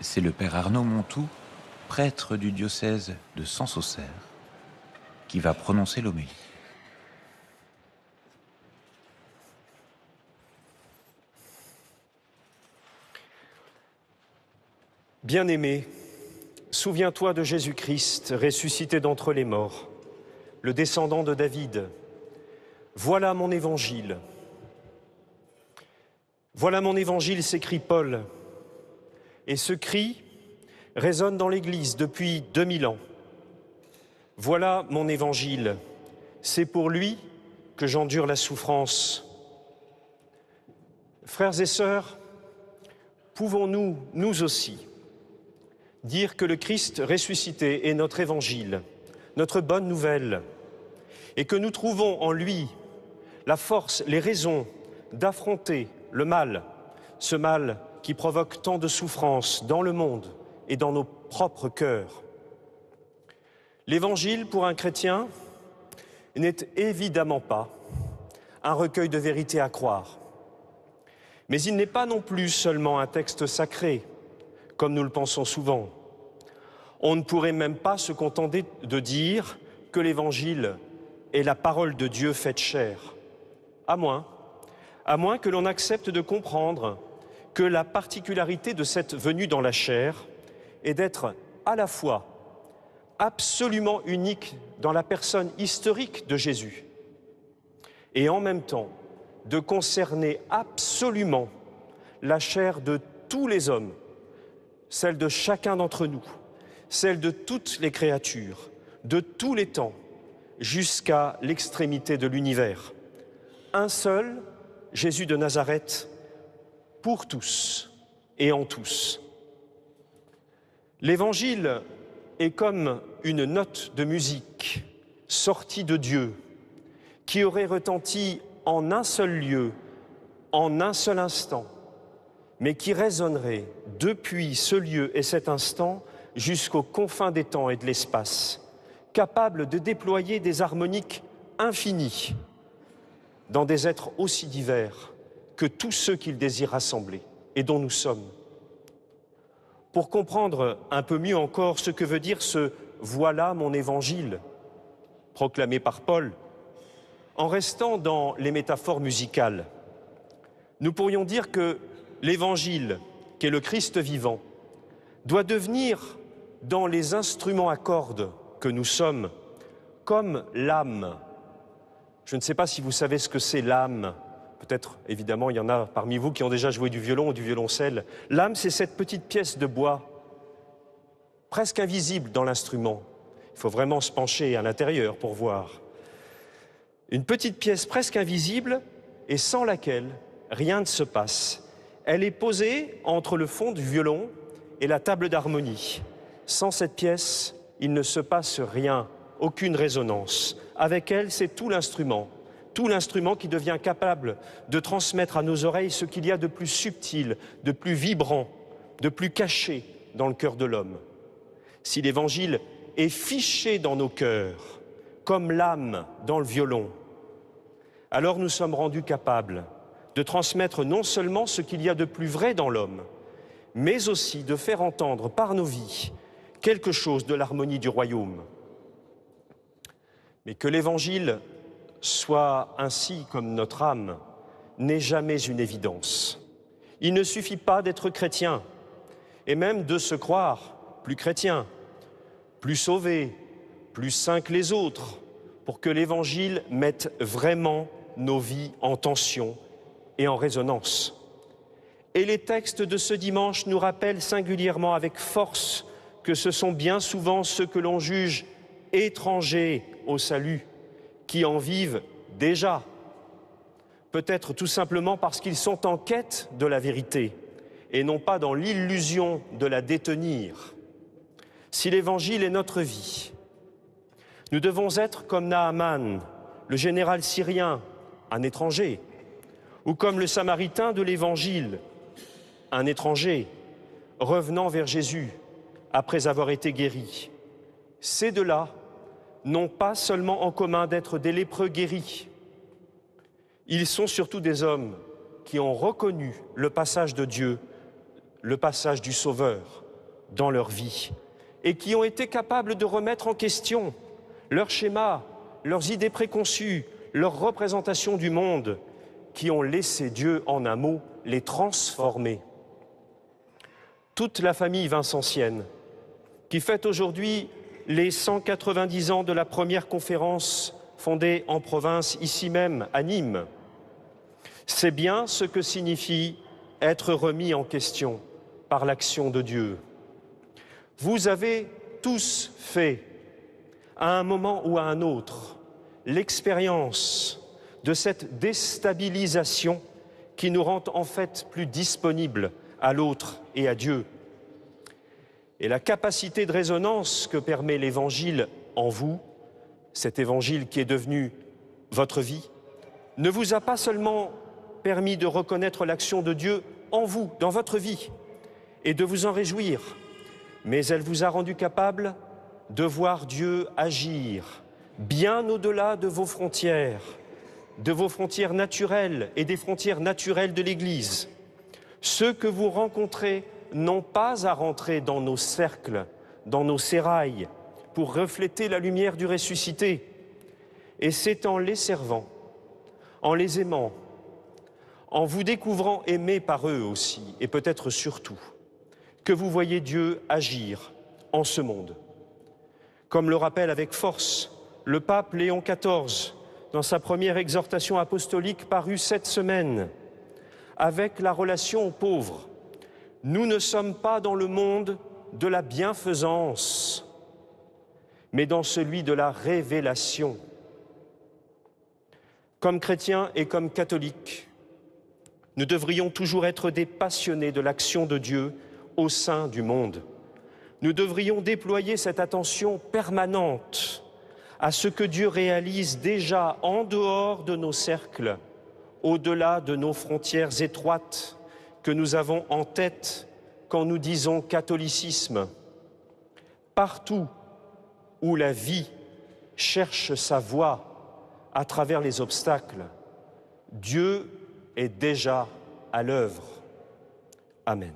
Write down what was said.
C'est le père Arnaud Montou, prêtre du diocèse de Sens-Auxerre, qui va prononcer l'homélie. Bien-aimé, souviens-toi de Jésus-Christ, ressuscité d'entre les morts, le descendant de David. Voilà mon évangile. Voilà mon évangile, s'écrie Paul. Et ce cri résonne dans l'Église depuis 2000 ans. Voilà mon évangile. C'est pour lui que j'endure la souffrance. Frères et sœurs, pouvons-nous, nous aussi, dire que le Christ ressuscité est notre évangile, notre bonne nouvelle, et que nous trouvons en lui la force, les raisons d'affronter le mal, ce mal qui provoque tant de souffrances dans le monde et dans nos propres cœurs. L'Évangile, pour un chrétien, n'est évidemment pas un recueil de vérités à croire. Mais il n'est pas non plus seulement un texte sacré, comme nous le pensons souvent. On ne pourrait même pas se contenter de dire que l'Évangile est la parole de Dieu faite chair, à moins que l'on accepte de comprendre que la particularité de cette venue dans la chair est d'être à la fois absolument unique dans la personne historique de Jésus et en même temps de concerner absolument la chair de tous les hommes, celle de chacun d'entre nous, celle de toutes les créatures, de tous les temps, jusqu'à l'extrémité de l'univers. Un seul, Jésus de Nazareth, pour tous et en tous. L'Évangile est comme une note de musique sortie de Dieu qui aurait retenti en un seul lieu, en un seul instant, mais qui résonnerait depuis ce lieu et cet instant jusqu'aux confins des temps et de l'espace, capable de déployer des harmoniques infinies dans des êtres aussi divers que tous ceux qu'il désire rassembler et dont nous sommes. Pour comprendre un peu mieux encore ce que veut dire ce « voilà mon évangile » proclamé par Paul, en restant dans les métaphores musicales, nous pourrions dire que l'évangile, qu'est le Christ vivant, doit devenir, dans les instruments à cordes que nous sommes, comme l'âme. Je ne sais pas si vous savez ce que c'est l'âme. Peut-être, évidemment, il y en a parmi vous qui ont déjà joué du violon ou du violoncelle. L'âme, c'est cette petite pièce de bois, presque invisible dans l'instrument. Il faut vraiment se pencher à l'intérieur pour voir. Une petite pièce presque invisible et sans laquelle rien ne se passe. Elle est posée entre le fond du violon et la table d'harmonie. Sans cette pièce, il ne se passe rien, aucune résonance. Avec elle, c'est tout l'instrument qui devient capable de transmettre à nos oreilles ce qu'il y a de plus subtil, de plus vibrant, de plus caché dans le cœur de l'homme. Si l'Évangile est fiché dans nos cœurs, comme l'âme dans le violon, alors nous sommes rendus capables de transmettre non seulement ce qu'il y a de plus vrai dans l'homme, mais aussi de faire entendre par nos vies quelque chose de l'harmonie du royaume. Mais que l'Évangile soit ainsi comme notre âme n'est jamais une évidence. Il ne suffit pas d'être chrétien, et même de se croire plus chrétien, plus sauvé, plus saint que les autres, pour que l'Évangile mette vraiment nos vies en tension et en résonance. Et les textes de ce dimanche nous rappellent singulièrement avec force que ce sont bien souvent ceux que l'on juge étrangers au salut qui en vivent déjà, peut-être tout simplement parce qu'ils sont en quête de la vérité et non pas dans l'illusion de la détenir. Si l'Évangile est notre vie, nous devons être comme Naaman, le général syrien, un étranger, ou comme le Samaritain de l'Évangile, un étranger, revenant vers Jésus après avoir été guéri. Ces deux-là n'ont pas seulement en commun d'être des lépreux guéris. Ils sont surtout des hommes qui ont reconnu le passage de Dieu, le passage du Sauveur, dans leur vie et qui ont été capables de remettre en question leurs schémas, leurs idées préconçues, leurs représentations du monde, qui ont laissé Dieu, en un mot, les transformer. Toute la famille vincentienne, qui fête aujourd'hui les 190 ans de la première conférence fondée en province, ici même, à Nîmes, sait bien ce que signifie être remis en question par l'action de Dieu. Vous avez tous fait, à un moment ou à un autre, l'expérience de cette déstabilisation qui nous rend en fait plus disponibles à l'autre et à Dieu. Et la capacité de résonance que permet l'Évangile en vous, cet Évangile qui est devenu votre vie, ne vous a pas seulement permis de reconnaître l'action de Dieu en vous, dans votre vie, et de vous en réjouir, mais elle vous a rendu capable de voir Dieu agir bien au-delà de vos frontières naturelles et des frontières naturelles de l'Église. Ceux que vous rencontrez n'ont pas à rentrer dans nos cercles, dans nos sérails, pour refléter la lumière du ressuscité. Et c'est en les servant, en les aimant, en vous découvrant aimés par eux aussi, et peut-être surtout, que vous voyez Dieu agir en ce monde. Comme le rappelle avec force le pape Léon XIV dans sa première exhortation apostolique parue cette semaine, avec la relation aux pauvres. Nous ne sommes pas dans le monde de la bienfaisance, mais dans celui de la révélation. Comme chrétiens et comme catholiques, nous devrions toujours être des passionnés de l'action de Dieu au sein du monde. Nous devrions déployer cette attention permanente à ce que Dieu réalise déjà en dehors de nos cercles, au-delà de nos frontières étroites que nous avons en tête quand nous disons catholicisme. Partout où la vie cherche sa voie à travers les obstacles, Dieu est déjà à l'œuvre. Amen.